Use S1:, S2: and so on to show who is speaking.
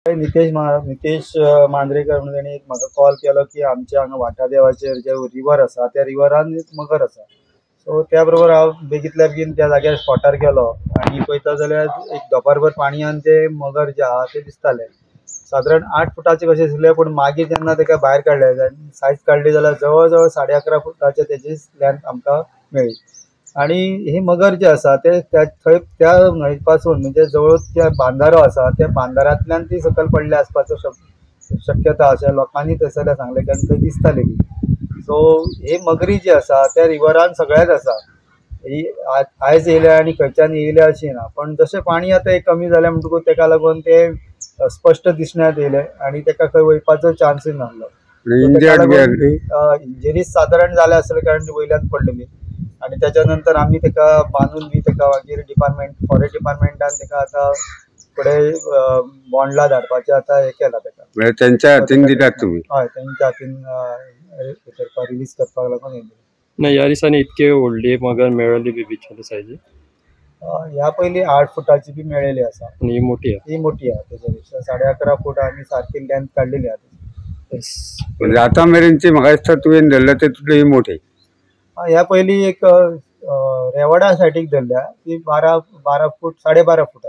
S1: नितेश मांद्रेकर म्हणून ताणी एक म्हाका कॉल केलो की आमच्या हांगा वाटादेवाचेर जे रिवर आसा त्या रिवरान एक मगर आसा. सो त्या बरोबर हांव बेगीतल्या बेगीन त्या जाग्यार स्पॉटार गेलो आनी पळयता जाल्यार एक दोपारभर पाणयान ते मगर जे आहा ते दिसताले. सादारण 8 फुटाचे कशे दिसले, पूण मागीर जेन्ना ताका भायर काडले सायज काडली जाल्यार जवळ जवळ 11.5 फुटाचे तेजी लेंथ आमकां मेळ्ळी. आणि हे मगर जे आसा ते थंय त्या न्हंये पासून म्हणजे जवळ त्या बांदारो आसा त्या बांदारांतल्यान ती सकयल पडले आसपाचो शक्यता अशें लोकांनी थंयसरल्या सांगलें, कारण थंय दिसताली. सो हे मगरी जी आसा त्या रिवरान सगळ्याच आसा. ही आयज येयल्या आनी खंयच्यान येयल्या अशी ना, पण जशें पाणी आतां कमी जालें म्हणटकूच ताका लागून ते स्पश्ट दिसण्यात येयले आनी ताका खंय वयपाचो चान्सूय नासलो. इंजरीज सादारण जाले आसले कारण ती वयल्यान पडलेली. आणि त्याच्यानंतर आम्ही ताका बांधून बी ताका मागीर फॉरेस्ट डिपार्टमेंटान ताका आतां फुडें बोंडला धाडपाचें आतां हें केलां ताका.
S2: म्हणजे त्यांच्या हातीन दिल्यात तुम्ही?
S1: हय, तेंच्या हातीन रिलीज करपाक लागून हें दिलें.
S3: नाही, ह्या दिसांनी इतके व्हडली मगर मेळ्ळी बी बिचारी सायजी?
S1: ह्या पयलीं 8 फुटाची बी मेळ्ळेली आसा.
S3: आणि ही मोठी आहे?
S1: ही मोठी आहा, तेच्या पेक्षा 11.5 फूट आमी सारकी लेंथ काडलेली आहा.
S2: म्हणजे आता मेरेनची म्हाका दिसता तुवें धरल्या ते ही मोठी.
S1: ह्या पयलीं एक रेवाडा सायडीक धरल्या ती 12 फूट 12.5 फुटाची.